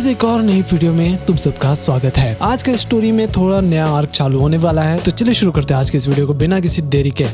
Guys, एक और नई वीडियो में तुम सबका स्वागत है। आज के स्टोरी में थोड़ा नया आर्क चालू होने वाला है, तो चलिए शुरू करते हैं आज के इस वीडियो को बिना किसी देरी के।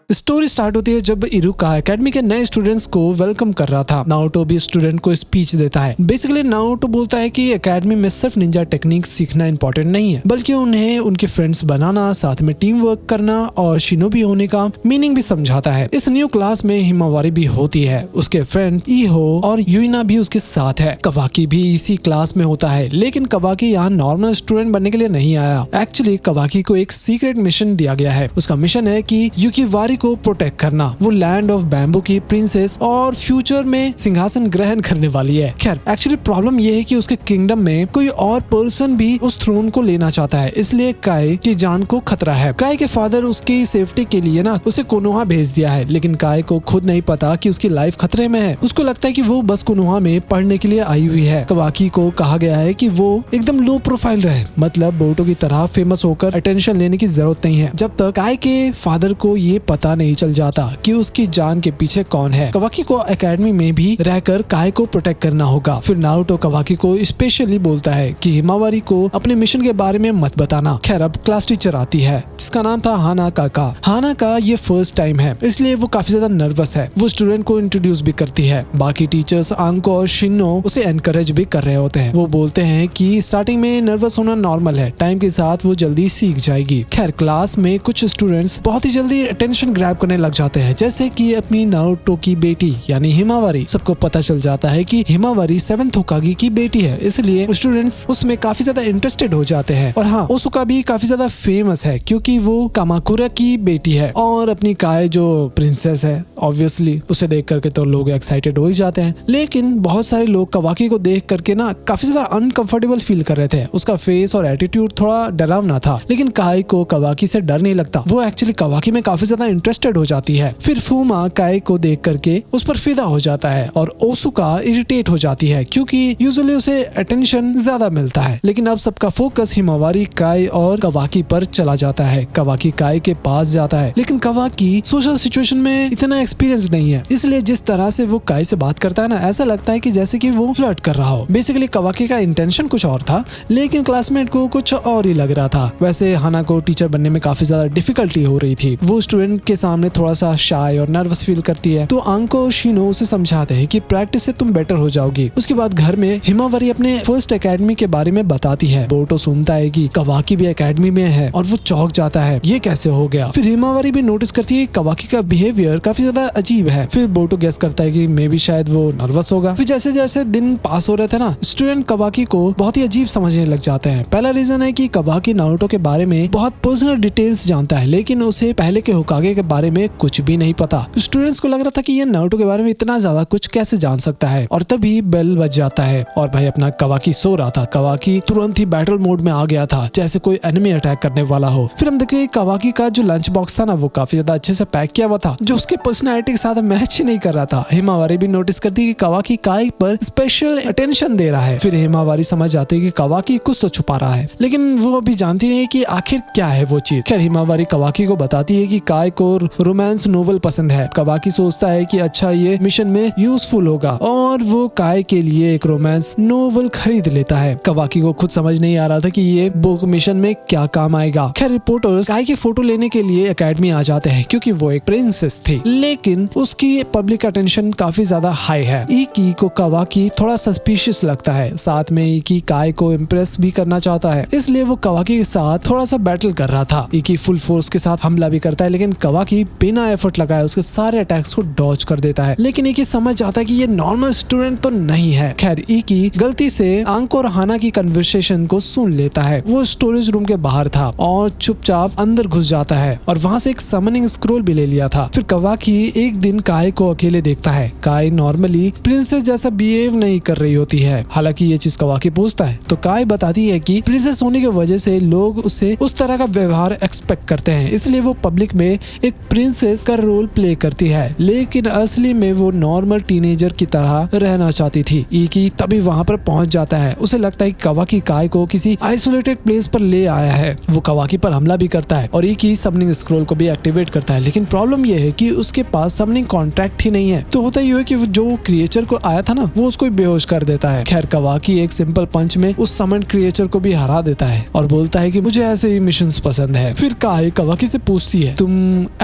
स्टोरी स्टार्ट होती है जब इरुका एकेडमी के नए स्टूडेंट्स को वेलकम कर रहा था। नारुतो भी स्टूडेंट को स्पीच देता है। बेसिकली नारुतो बोलता है कि एकेडमी में सिर्फ निंजा टेक्निक सीखना इंपॉर्टेंट नहीं है, बल्कि उन्हें उनके फ्रेंड्स बनाना, साथ में टीम वर्क करना और शिनोबी होने का मीनिंग भी समझाता है। इस न्यू क्लास में हिमावारी भी होती है, उसके फ्रेंड ईहो और यूइना भी उसके साथ है। कवाकी भी इसी क्लास में होता है, लेकिन कवाकी यहाँ नॉर्मल स्टूडेंट बनने के लिए नहीं आया। एक्चुअली कवाकी को एक सीक्रेट मिशन दिया गया है। उसका मिशन है कि युकिवारी को प्रोटेक्ट करना। वो लैंड ऑफ बैम्बू की प्रिंसेस और फ्यूचर में सिंहासन ग्रहण करने वाली है। खैर, एक्चुअली प्रॉब्लम ये है कि उसके किंगडम में कोई और पर्सन भी उस थ्रोन को लेना चाहता है, इसलिए काई की जान को खतरा है। काई के फादर उसकी सेफ्टी के लिए ना उसे कोनोहा भेज दिया है, लेकिन काई को खुद नहीं पता कि उसकी लाइफ खतरे में है। उसको लगता है कि वो बस कोनोहा में पढ़ने के लिए आई हुई है। कवाकी को कहा गया है कि वो एकदम लो प्रोफाइल रहे, मतलब बोरुतो की तरह फेमस होकर अटेंशन लेने की जरूरत नहीं है, जब तक काई के फादर को ये पता नहीं चल जाता कि उसकी जान के पीछे कौन है। कवाकी को एकेडमी में भी रहकर काई को प्रोटेक्ट करना होगा। फिर नारुतो कवाकी को स्पेशली बोलता है कि हिमावारी को अपने मिशन के बारे में मत बताना। खैर, अब क्लास टीचर आती है जिसका नाम था हाना काका। हाना का ये फर्स्ट टाइम है, इसलिए वो काफी ज्यादा नर्वस है। वो स्टूडेंट को इंट्रोड्यूस भी करती है। बाकी टीचर्स आंको और शिनो उसे एनकरेज भी कर रहे होते हैं। वो बोलते हैं कि स्टार्टिंग में नर्वस होना नॉर्मल है, टाइम के साथ वो जल्दी सीख जाएगी। खैर, क्लास में कुछ स्टूडेंट्स बहुत ही जल्दी अटेंशन ग्रैब करने लग जाते हैं, जैसे कि अपनी नारुतो की बेटी यानी हिमावारी। सबको पता चल जाता है कि हिमावारी 7th होकागे की बेटी है, इसलिए स्टूडेंट्स उसमें काफी ज्यादा इंटरेस्टेड हो जाते हैं। और हाँ, ओसुका भी काफी ज्यादा फेमस है क्योंकि वो कामाकुरा की बेटी है और अपनी काए जो प्रिंसेस है, ऑब्वियसली उसे देख करके तो लोग एक्साइटेड हो ही जाते हैं। लेकिन बहुत सारे लोग कवाकी को देख करके ना काफी ज्यादा अनकंफर्टेबल फील कर रहे थे। उसका फेस और एटीट्यूड थोड़ा डरावना था, लेकिन काई को कवाकी से डर नहीं लगता। वो एक्चुअली कवाकी में काफी ज्यादा इंटरेस्टेड हो जाती है। फिर फूमा काई को देख करके उस पर फिदा हो जाता है और ओसुका इरिटेट हो जाती है क्योंकि यूजुअली उसे अटेंशन ज्यादा मिलता है। लेकिन अब सबका फोकस हिमावारी, काई और कवाकी पर चला जाता है। कवाकी काई के पास जाता है, लेकिन कवाकी सोशल सिचुएशन में इतना एक्सपीरियंस नहीं है, इसलिए जिस तरह से वो काई से बात करता है ना, ऐसा लगता है कि जैसे कि वो फ्लर्ट कर रहा हो। बेसिकली कवाकी का इंटेंशन कुछ और था, लेकिन क्लासमेट को कुछ और ही लग रहा था। वैसे हाना को टीचर बनने में काफी ज्यादा डिफिकल्टी हो रही थी। वो स्टूडेंट के सामने थोड़ा सा शाय और नर्वस फील करती है, तो आंको और शिनो उसे समझाते हैं कि प्रैक्टिस से तुम बेटर हो जाओगी। उसके बाद घर में हिमावारी अपने फर्स्ट एकेडमी के बारे में बताती है। बोरुतो सुनता है कि कवाकी भी एकेडमी में है और वो चौंक जाता है, ये कैसे हो गया। फिर हिमावारी भी नोटिस करती है कि कवाकी का बिहेवियर काफी ज्यादा अजीब है। फिर बोरुतो गेस करता है कि मे बी शायद वो नर्वस होगा। फिर जैसे जैसे दिन पास हो रहे थे ना, स्टूडेंट कवाकी को बहुत ही अजीब समझने लग जाते हैं। पहला रीजन है कि कवाकी नारुतो के बारे में बहुत पर्सनल डिटेल्स जानता है, लेकिन उसे पहले के होकागे के बारे में कुछ भी नहीं पता। स्टूडेंट्स को लग रहा था कि ये नारुतो के बारे में इतना ज्यादा कुछ कैसे जान सकता है। और तभी बेल बज जाता है और भाई अपना कवाकी सो रहा था। कवाकी तुरंत ही बैटल मोड में आ गया था, जैसे कोई एनिमी अटैक करने वाला हो। फिर हम देखे कवाकी का जो लंच बॉक्स था ना, वो काफी ज्यादा अच्छे से पैक किया हुआ था, जो उसकी पर्सनैलिटी के साथ मैच ही नहीं कर रहा था। हिमावारी भी नोटिस करती कि कवाकी काई पर स्पेशल अटेंशन दे रहा है। फिर हिमावारी समझ जाती है कि कवाकी कुछ तो छुपा रहा है, लेकिन वो अभी जानती नहीं कि आखिर क्या है वो चीज। खैर, हिमावारी कवाकी को बताती है कि काई को रोमांस नोवेल पसंद है। कवाकी सोचता है कि अच्छा, ये मिशन में यूजफुल होगा और वो काई के लिए एक रोमांस नोवेल खरीद लेता है। कवाकी को खुद समझ नहीं आ रहा था कि ये बुक मिशन में क्या काम आएगा। खैर, रिपोर्टर्स काई की फोटो लेने के लिए एकेडमी आ जाते हैं क्योंकि वो एक प्रिंसेस थी, लेकिन उसकी पब्लिक अटेंशन काफी ज्यादा हाई है। इकी को कवाकी थोड़ा सस्पिशियस लगता है। साथ में इकी काई को इम्प्रेस भी करना चाहता है, इसलिए वो कवाकी के साथ थोड़ा सा बैटल कर रहा था। इकी फुल फोर्स के साथ हमला भी करता है, लेकिन कवाकी बिना एफर्ट लगाए उसके सारे अटैक्स को डॉज कर देता है। लेकिन इकी समझ जाता है कि ये नॉर्मल स्टूडेंट तो नहीं है। खैर, इकी गलती से आंको और हाना की कन्वर्सेशन को सुन लेता है। वो स्टोरेज रूम के बाहर था और चुपचाप अंदर घुस जाता है और वहाँ से एक समनिंग स्क्रोल भी ले लिया था। फिर कवाकी एक दिन काई को अकेले देखता है। काई नॉर्मली प्रिंसेस जैसा बिहेव नहीं कर रही होती है। हालांकि ये चीज कवाकी पूछता है तो काई बताती है कि प्रिंसेस होने की वजह से लोग उससे उस तरह का व्यवहार एक्सपेक्ट करते हैं, इसलिए वो पब्लिक में एक एक प्रिंसेस का रोल प्ले करती है, लेकिन असली में वो नॉर्मल टीनेजर की तरह रहना चाहती थी। इकी तभी वहाँ पर पहुँच जाता है। उसे लगता है कि कवाकी काय को किसी आइसोलेटेड प्लेस पर ले आया है। वो कवाकी पर हमला भी करता है और इकी समनिंग स्क्रोल को भी एक्टिवेट करता है, लेकिन प्रॉब्लम ये है कि उसके पास समनिंग कॉन्ट्रैक्ट ही नहीं है। तो होता ये है कि जो क्रिएचर को आया था ना, वो उसको बेहोश कर देता है। खैर कवाकी एक सिंपल पंच में उस समन क्रिएचर को भी हरा देता है और बोलता है कि मुझे ऐसे ही मिशंस पसंद है। फिर काय कवाकी से पूछती है, तुम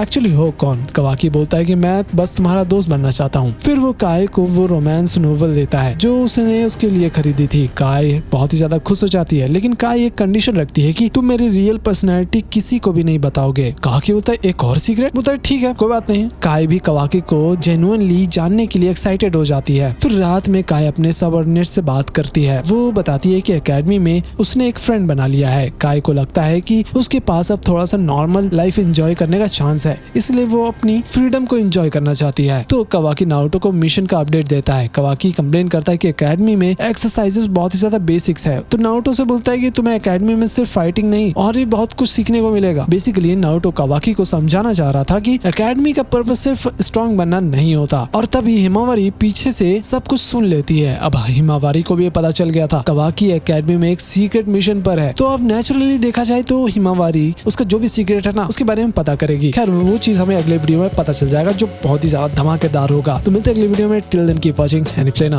एक्चुअली हो कौन? कवाकी बोलता है कि मैं बस तुम्हारा दोस्त बनना चाहता हूँ। फिर वो काय को वो रोमांस नोवेल देता है जो उसने उसके लिए खरीदी थी। काय बहुत ही ज्यादा खुश हो जाती है, लेकिन काय एक कंडीशन रखती है कि तुम मेरी रियल पर्सनैलिटी किसी को भी नहीं बताओगे। कवाकी बोलता है एक और सीक्रेट? बोलता है ठीक है, कोई बात नहीं। काय भी कवाकी को जेन्युइनली जानने के लिए एक्साइटेड हो जाती है। फिर रात में काय अपने सबऑर्डिनेट से बात करती है। वो बताती है कि एकेडमी में उसने एक फ्रेंड बना लिया है। काय को लगता है कि उसके पास अब थोड़ा सा नॉर्मल लाइफ एंजॉय करने का चांस है, इसलिए वो अपनी फ्रीडम को एंजॉय करना चाहती है। तो कवाकी नारुतो को मिशन का अपडेट देता है। कवाकी कंप्लेन करता है कि एकेडमी में एक्सरसाइजेस बहुत ही ज्यादा बेसिक्स है। तो नारुतो से बोलता है कि तुम्हें एकेडमी में सिर्फ फाइटिंग नहीं और भी बहुत कुछ सीखने को मिलेगा। बेसिकली नारुतो कवाकी को समझाना चाह रहा था कि एकेडमी का पर्पस सिर्फ स्ट्रॉन्ग बनना नहीं होता। और तभी हिमावारी पीछे से सब कुछ सुन लेती है। अब हिमावारी को भी पता चल गया था कवाकी एकेडमी में एक सीक्रेट मिशन पर है। तो अब नेचुरली देखा जाए तो हिमावारी उसका जो भी सीक्रेट है ना, उसके बारे में पता करेगी। खैर वो चीज हमें अगले वीडियो में पता चल जाएगा जो बहुत ही ज्यादा धमाकेदार होगा। तो मिलते हैं अगले वीडियो में। Till then keep watching any play now.